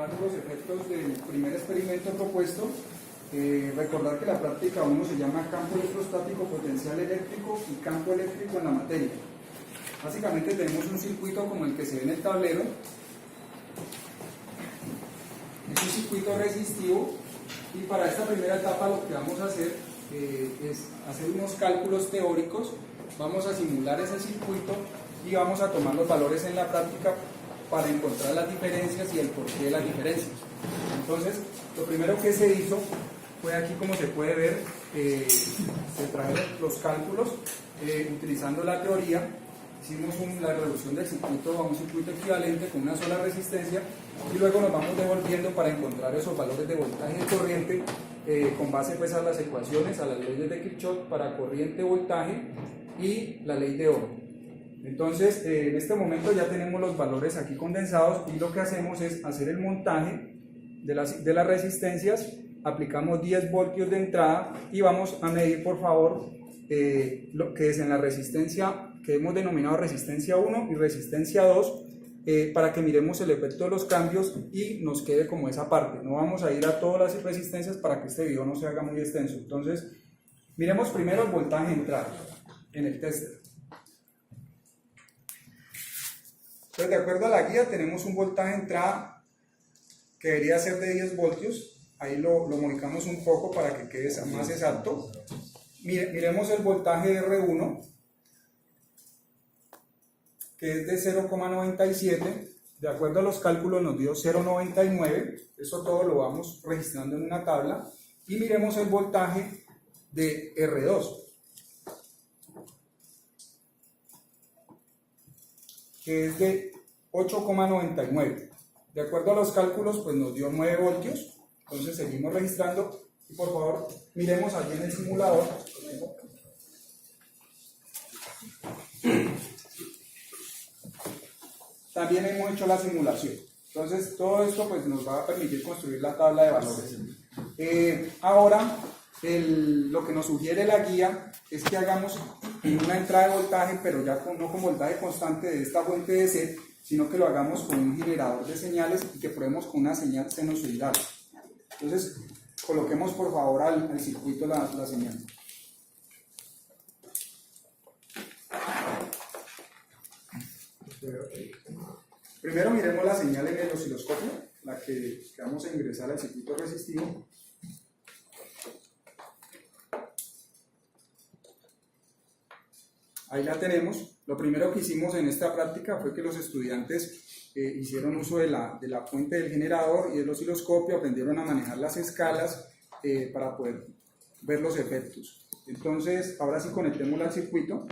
recordar los efectos del primer experimento propuesto. Recordar que la práctica 1 se llama campo electrostático potencial eléctrico y campo eléctrico en la materia. Básicamente tenemos un circuito como el que se ve en el tablero. Es un circuito resistivo y para esta primera etapa lo que vamos a hacer es hacer unos cálculos teóricos. Vamos a simular ese circuito y vamos a tomar los valores en la práctica para encontrar las diferencias y el porqué de las diferencias. Entonces, lo primero que se hizo fue aquí, como se puede ver, se trajeron los cálculos utilizando la teoría. Hicimos la reducción del circuito a un circuito equivalente con una sola resistencia y luego nos vamos devolviendo para encontrar esos valores de voltaje y corriente con base pues a las ecuaciones, a las leyes de Kirchhoff para corriente, voltaje y la ley de Ohm. Entonces, en este momento ya tenemos los valores aquí condensados y lo que hacemos es hacer el montaje de las resistencias. Aplicamos 10 voltios de entrada y vamos a medir, por favor, lo que es en la resistencia que hemos denominado resistencia 1 y resistencia 2 para que miremos el efecto de los cambios y nos quede como esa parte. No vamos a ir a todas las resistencias para que este video no se haga muy extenso. Entonces, miremos primero el voltaje de entrada en el tester. Entonces, de acuerdo a la guía, tenemos un voltaje de entrada que debería ser de 10 voltios. Ahí lo modificamos un poco para que quede más exacto. Miremos el voltaje de R1, que es de 0,97. De acuerdo a los cálculos nos dio 0,99. Eso todo lo vamos registrando en una tabla. Y miremos el voltaje de R2, que es de 8,99. De acuerdo a los cálculos, pues nos dio 9 voltios. Entonces seguimos registrando y por favor miremos allí en el simulador. También hemos hecho la simulación. Entonces todo esto pues nos va a permitir construir la tabla de valores. Ahora lo que nos sugiere la guía es que hagamos una entrada de voltaje, pero ya no con voltaje constante de esta fuente DC, sino que lo hagamos con un generador de señales y que probemos con una señal sinusoidal. Entonces, coloquemos por favor al circuito la señal. Primero miremos la señal en el osciloscopio, la que vamos a ingresar al circuito resistivo. Ahí la tenemos. Lo primero que hicimos en esta práctica fue que los estudiantes hicieron uso de la fuente del generador y del osciloscopio, aprendieron a manejar las escalas para poder ver los efectos. Entonces, ahora sí conectémosla al circuito.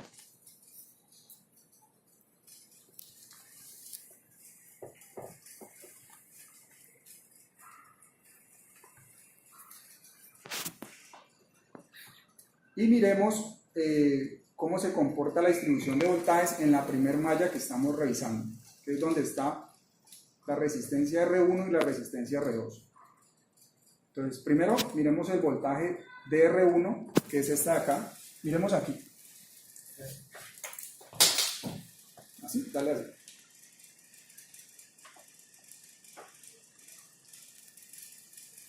Y miremos cómo se comporta la distribución de voltajes en la primer malla que estamos revisando, que es donde está la resistencia R1 y la resistencia R2. Entonces, primero miremos el voltaje de R1, que es esta de acá. Miremos aquí. Así, dale así.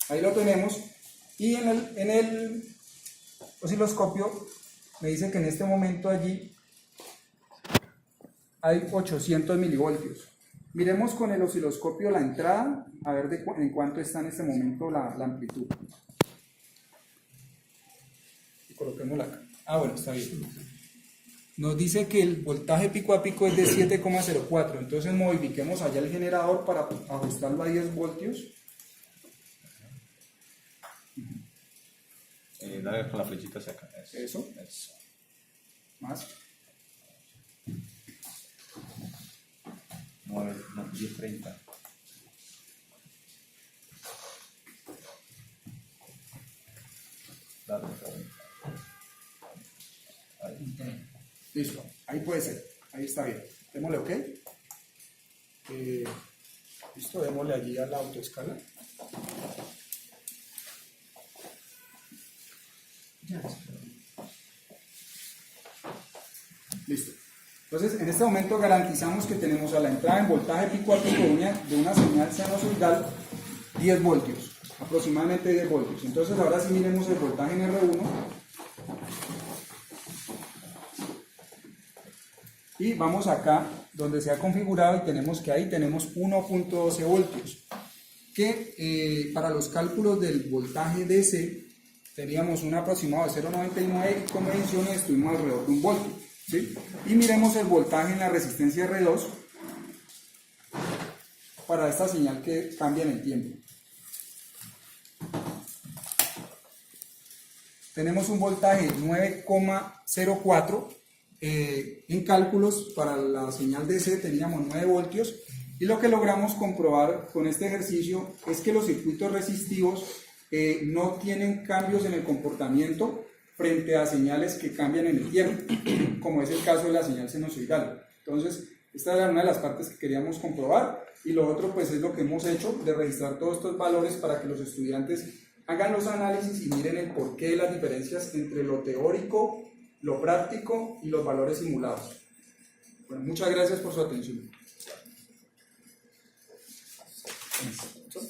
Ahí lo tenemos. Y en el osciloscopio me dice que en este momento allí hay 800 milivoltios. Miremos con el osciloscopio la entrada, a ver en cuánto está en este momento la amplitud. Y coloquémosla acá. Ah, bueno, está bien. Nos dice que el voltaje pico a pico es de 7,04. Entonces modifiquemos allá el generador para ajustarlo a 10 voltios. Dale con la flechita hacia acá. Eso. Más. 10:30. Dale, ahí. Listo, ahí puede ser, ahí está bien. Démosle OK. Listo, démosle allí a la autoescala. Listo. Entonces, en este momento garantizamos que tenemos a la entrada en voltaje pico a pico de una señal sinusoidal 10 voltios, aproximadamente 10 voltios. Entonces ahora sí miremos el voltaje en R1. Y vamos acá donde se ha configurado y tenemos que ahí tenemos 1.12 voltios. Que para los cálculos del voltaje DC teníamos un aproximado de 0.99 y con mediciones estuvimos alrededor de 1 voltio. ¿Sí? Y miremos el voltaje en la resistencia R2 para esta señal que cambia en el tiempo. Tenemos un voltaje 9,04. En cálculos para la señal DC teníamos 9 voltios y lo que logramos comprobar con este ejercicio es que los circuitos resistivos no tienen cambios en el comportamiento frente a señales que cambian en el tiempo, como es el caso de la señal sinusoidal. Entonces, esta era una de las partes que queríamos comprobar y lo otro pues es lo que hemos hecho de registrar todos estos valores para que los estudiantes hagan los análisis y miren el porqué de las diferencias entre lo teórico, lo práctico y los valores simulados. Bueno, muchas gracias por su atención.